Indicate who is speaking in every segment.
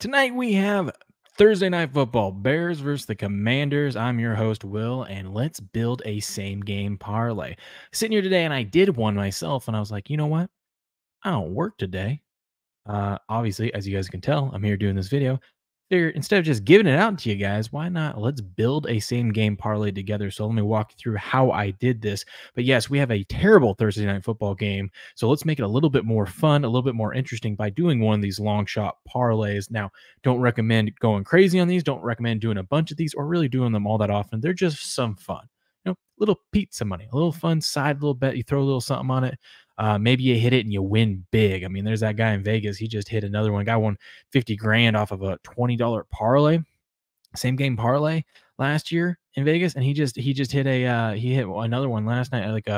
Speaker 1: Tonight we have Thursday Night Football, Bears versus the Commanders. I'm your host, Will, and let's build a same game parlay. Sitting here today, and I did one myself, and I was like, you know what? I don't work today. Obviously, as you guys can tell, I'm here doing this video. Figure instead of just giving it out to you guys, why not let's build a same game parlay together? So let me walk you through how I did this. But yes, we have a terrible Thursday night football game. So let's make it a little bit more fun, a little bit more interesting by doing one of these long shot parlays. Now, don't recommend going crazy on these. Don't recommend doing a bunch of these or really doing them all that often. They're just some fun. Little pizza money, a little fun side little bet. You throw a little something on it. Maybe you hit it and you win big. I mean, there's that guy in Vegas. He just hit another one. Guy won 50 grand off of a $20 parlay, same game parlay last year in Vegas. And he just hit he hit another one last night, like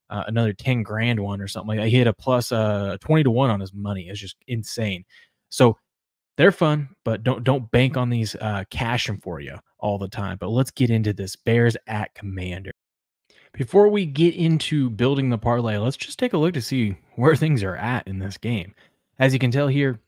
Speaker 1: another 10 grand one or something like that. He hit a plus 20 to 1 on his money. It's just insane. So they're fun, but don't bank on these cash them for you all the time. But let's get into this Bears at Commander. Before we get into building the parlay, let's just take a look to see where things are at in this game. As you can tell here,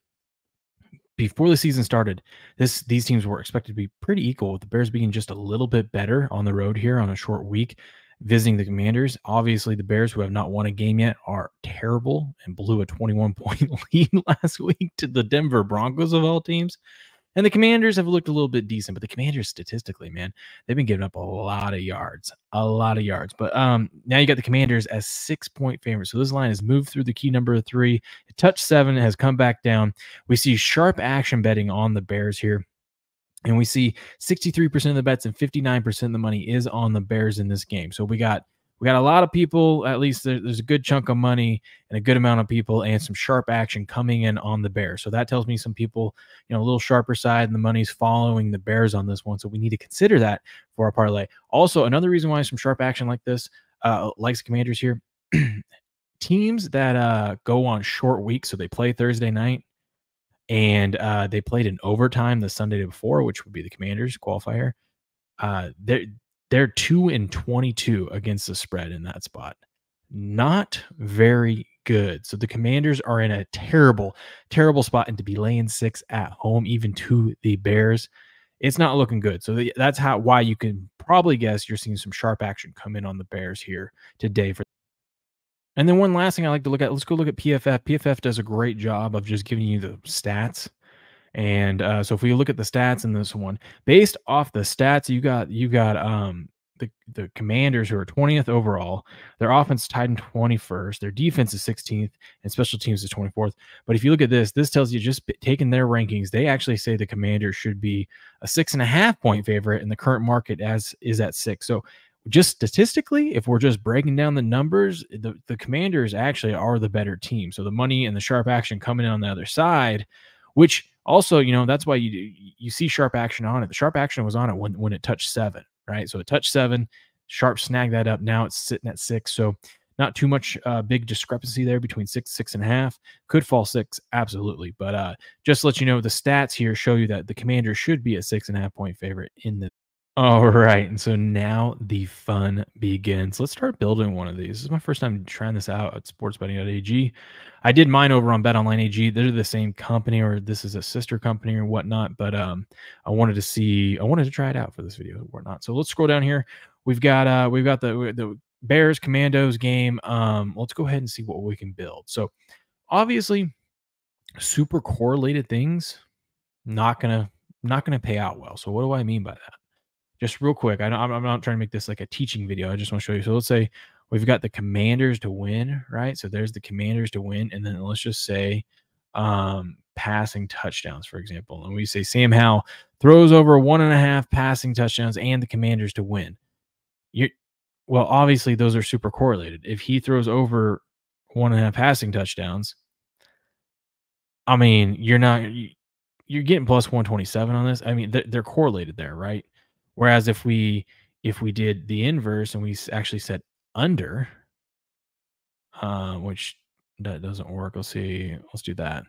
Speaker 1: before the season started, these teams were expected to be pretty equal, with the Bears being just a little bit better on the road here on a short week, visiting the Commanders. Obviously, the Bears, who have not won a game yet, are terrible and blew a 21-point lead last week to the Denver Broncos of all teams. And the Commanders have looked a little bit decent, but the Commanders statistically, man, they've been giving up a lot of yards. But now you got the Commanders as 6-point favorites. So this line has moved through the key number of 3. It touched 7, it has come back down. We see sharp action betting on the Bears here. And we see 63% of the bets and 59% of the money is on the Bears in this game. So we got a lot of people, at least there's a good chunk of money and a good amount of people and some sharp action coming in on the Bears. So that tells me some people, a little sharper side, and the money's following the Bears on this one. So we need to consider that for our parlay. Also, another reason why some sharp action like this, likes Commanders here, teams that go on short weeks, so they play Thursday night, and they played in overtime the Sunday before, which would be the Commanders qualifier. They're 2-22 against the spread in that spot. Not very good. So the Commanders are in a terrible, terrible spot, and to be laying 6 at home, even to the Bears, it's not looking good. So that's why you can probably guess you're seeing some sharp action come in on the Bears here today. And then one last thing I like to look at, let's go look at PFF. PFF does a great job of just giving you the stats. And so if we look at the stats in this one, based off the stats, you got the Commanders, who are 20th overall. Their offense is tied in 21st. Their defense is 16th, and special teams is 24th. But if you look at this tells you, just taking their rankings, they actually say the Commanders should be a 6.5-point favorite, and the current market is at 6. So just statistically, if we're just breaking down the numbers, the Commanders actually are the better team. So the money and the sharp action coming in on the other side, which also, that's why you see sharp action on it. The sharp action was on it when it touched 7, right? So it touched 7, sharp snagged that up. Now it's sitting at 6. So not too much big discrepancy there between 6.5. Could fall 6, absolutely. But just to let you know, the stats here show you that the Commanders should be a 6.5-point favorite in the. All right, and so now the fun begins. Let's start building one of these. This is my first time trying this out at sportsbetting.ag. I did mine over on BetOnline.ag. They're the same company, or this is a sister company or whatnot, but I wanted to try it out for this video or whatnot. So let's scroll down here. We've got the Bears Commandos game. Let's go ahead and see what we can build. So obviously, super correlated things not gonna pay out well. So what do I mean by that? Just real quick, I'm not trying to make this like a teaching video. I just want to show you. So let's say we've got the Commanders to win, right? So there's the Commanders to win. And then let's just say passing touchdowns, for example. And we say Sam Howell throws over 1.5 passing touchdowns and the Commanders to win. Well, obviously, those are super correlated. If he throws over 1.5 passing touchdowns, I mean, you're getting plus 127 on this. I mean, they're correlated there, right? Whereas if we did the inverse and we actually said under, which that doesn't work. Let's do that.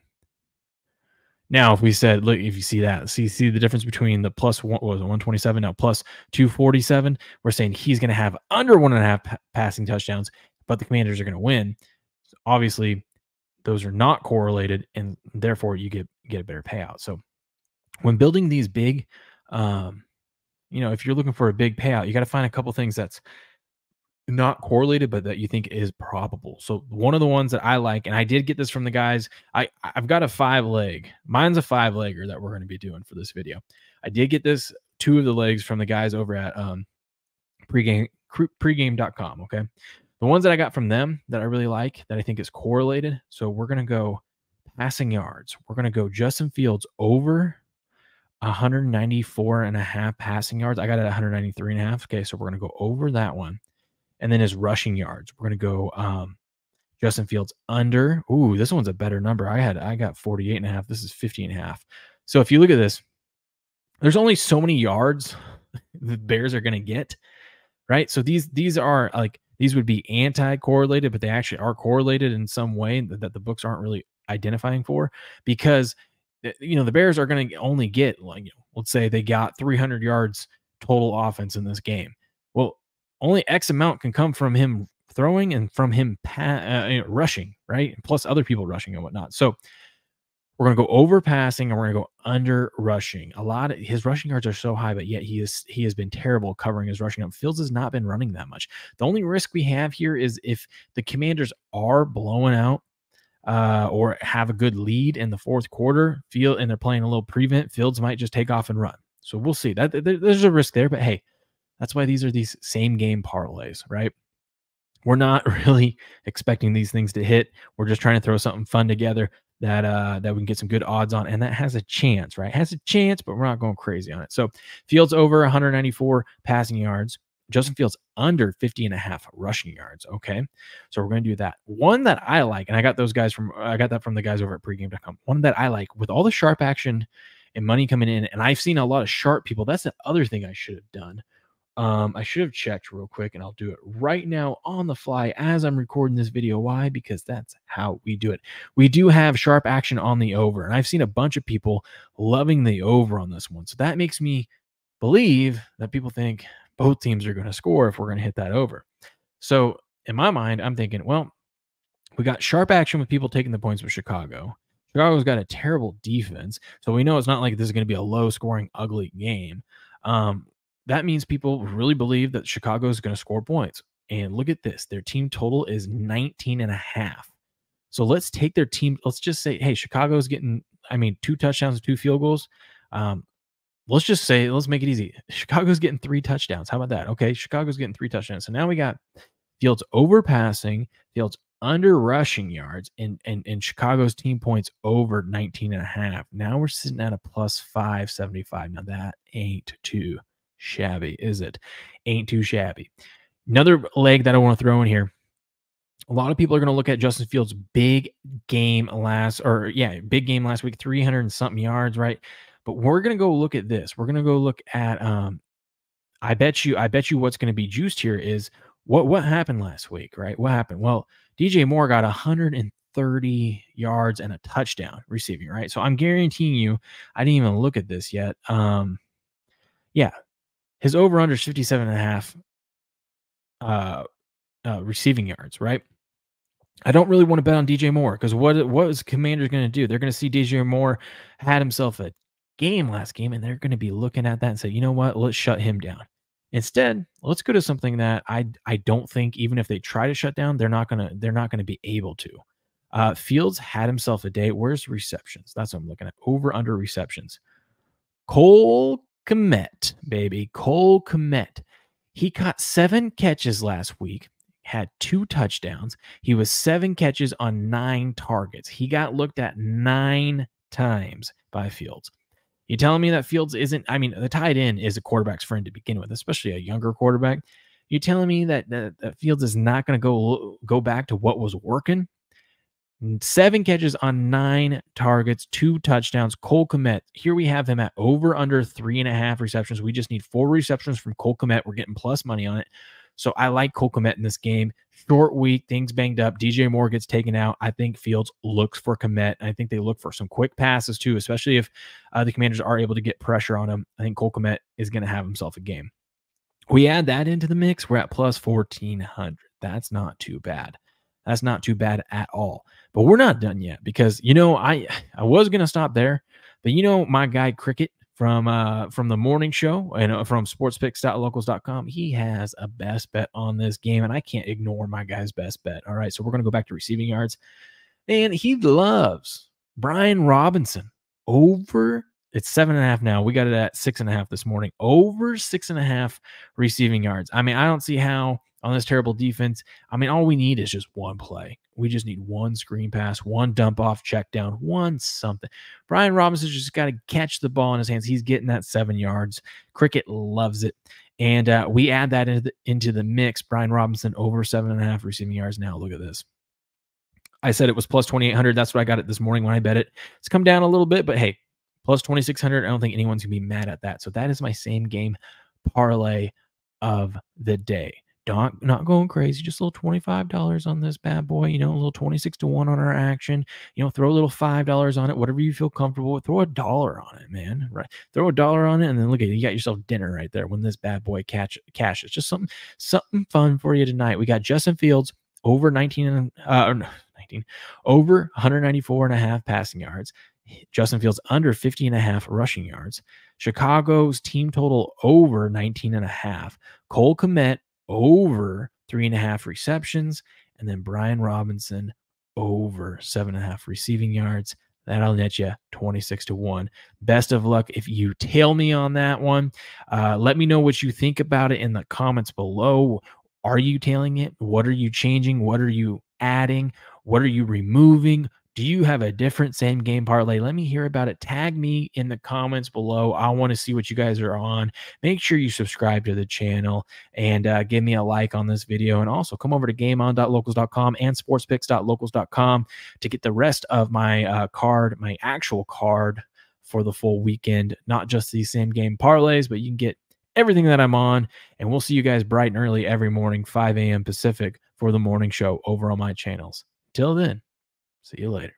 Speaker 1: Now, if we said, look, if you see that, see the difference between the plus 127 now plus 247, we're saying he's going to have under 1.5 passing touchdowns, but the Commanders are going to win. So obviously, those are not correlated, and therefore you get a better payout. So when building these big, um, if you're looking for a big payout, you got to find a couple things that's not correlated, but that you think is probable. So one of the ones that I like, and I did get this from the guys. I've got a 5 leg. Mine's a 5 legger that we're going to be doing for this video. I did get this 2 of the legs from the guys over at pregame.com. Okay. The ones that I got from them that I really like that I think is correlated. So we're going to go passing yards. We're going to go Justin Fields over 194 and a half passing yards. I got it at 193 and a half. Okay. So we're going to go over that one. And then his rushing yards, we're going to go Justin Fields under. Ooh, this one's a better number. I got 48 and a half. This is 50 and a half. So if you look at this, there's only so many yards the Bears are going to get, right? So these are like, these would be anti-correlated, but they actually are correlated in some way that the books aren't really identifying for, because the Bears are going to only get, like, let's say they got 300 yards total offense in this game. Well, only X amount can come from him throwing and from him rushing, right? Plus other people rushing and whatnot. So we're going to go over passing and we're going to go under rushing. A lot of his rushing yards are so high, but yet he has been terrible covering his rushing up. Fields has not been running that much. The only risk we have here is if the Commanders are blowing out or have a good lead in the fourth quarter, and they're playing a little prevent, Fields might just take off and run. So we'll see. There's a risk there, but hey, that's why these are these same game parlays, right? We're not really expecting these things to hit. We're just trying to throw something fun together that we can get some good odds on, and that has a chance, right? Has a chance, but we're not going crazy on it. So Fields over 194 passing yards. Justin Fields under 50 and a half rushing yards. Okay. So we're going to do that. One that I like, and I got that from the guys over at pregame.com. One that I like with all the sharp action and money coming in, and I've seen a lot of sharp people. That's the other thing I should have done. I should have checked real quick, and I'll do it right now on the fly as I'm recording this video. Why? Because that's how we do it. We do have sharp action on the over, and I've seen a bunch of people loving the over on this one. So that makes me believe that people think both teams are going to score if we're going to hit that over. So in my mind, I'm thinking, well, we got sharp action with people taking the points with Chicago. Chicago's got a terrible defense, so we know it's not like this is going to be a low-scoring, ugly game. That means people really believe that Chicago is going to score points. And look at this. Their team total is 19 and a half. So let's take their team. Let's just say, hey, Chicago's getting, 2 touchdowns, 2 field goals. Let's make it easy. Chicago's getting 3 touchdowns. How about that? Okay, Chicago's getting 3 touchdowns. So now we got Fields over passing, Fields under rushing yards, and Chicago's team points over 19 and a half. Now we're sitting at a plus 575. Now that ain't too shabby, is it? Ain't too shabby. Another leg that I want to throw in here. A lot of people are going to look at Justin Fields' big game last week, 300 and something yards, right? But we're going to go look at this. We're going to go look at I bet you what's going to be juiced here is what happened last week, right? What happened? Well, DJ Moore got 130 yards and a touchdown receiving, right? So I'm guaranteeing you, I didn't even look at this yet. His over-under is 57 and a half receiving yards, right? I don't really want to bet on DJ Moore because what is Commanders going to do? They're going to see DJ Moore had himself a game last game, and they're going to be looking at that and say, you know what? Let's shut him down. Instead, let's go to something that I don't think, even if they try to shut down, they're not gonna be able to. Fields had himself a day. Where's receptions? That's what I'm looking at. Over under receptions. Cole Kmet, baby. Cole Kmet. He caught 7 catches last week, had 2 touchdowns. He was 7 catches on 9 targets. He got looked at 9 times by Fields. You telling me that Fields isn't, the tight end is a quarterback's friend to begin with, especially a younger quarterback. You telling me that Fields is not going to go back to what was working? 7 catches on 9 targets, 2 touchdowns. Cole Kmet, here we have him at over under 3.5 receptions. We just need 4 receptions from Cole Kmet. We're getting plus money on it. So I like Cole Kmet in this game. Short week, things banged up. DJ Moore gets taken out. I think Fields looks for Kmet. I think they look for some quick passes too, especially if the Commanders are able to get pressure on him. I think Cole Kmet is going to have himself a game. We add that into the mix, we're at plus 1,400. That's not too bad. That's not too bad at all. But we're not done yet because, I was going to stop there, But my guy Cricket from the morning show and from sportspicks.locals.com, he has a best bet on this game, and I can't ignore my guy's best bet. All right, so we're gonna go back to receiving yards. And he loves Brian Robinson over. It's 7.5 now. We got it at 6.5 this morning. Over 6.5 receiving yards. I mean, I don't see how on this terrible defense. I mean, all we need is just one play. We just need one screen pass, one dump off, check down, one something. Brian Robinson just got to catch the ball in his hands. He's getting that 7 yards. Cricket loves it. And we add that into the mix. Brian Robinson over 7.5 receiving yards. Now look at this. I said it was plus 2,800. That's what I got it this morning when I bet it. It's come down a little bit, but hey, plus 2,600. I don't think anyone's going to be mad at that. So that is my same game parlay of the day. Not going crazy, just a little $25 on this bad boy, a little 26 to 1 on our action. Throw a little $5 on it, whatever you feel comfortable with. Throw a dollar on it, man. Right. Throw a dollar on it, and then look at it. You got yourself dinner right there when this bad boy cashes. Just something fun for you tonight. We got Justin Fields over 19 over 194.5 passing yards. Justin Fields under 50.5 rushing yards. Chicago's team total over 19.5. Cole Kmet over 3.5 receptions. And then Brian Robinson over 7.5 receiving yards. That'll net you 26 to 1. Best of luck if you tail me on that one. Let me know what you think about it in the comments below. Are you tailing it? What are you changing? What are you adding? What are you removing? Do you have a different same game parlay? Let me hear about it. Tag me in the comments below. I want to see what you guys are on. Make sure you subscribe to the channel and give me a like on this video. And also come over to gameon.locals.com and sportspicks.locals.com to get the rest of my my actual card for the full weekend. Not just these same game parlays, but you can get everything that I'm on. And we'll see you guys bright and early every morning, 5 a.m. Pacific, for the morning show over on my channels. Till then, see you later.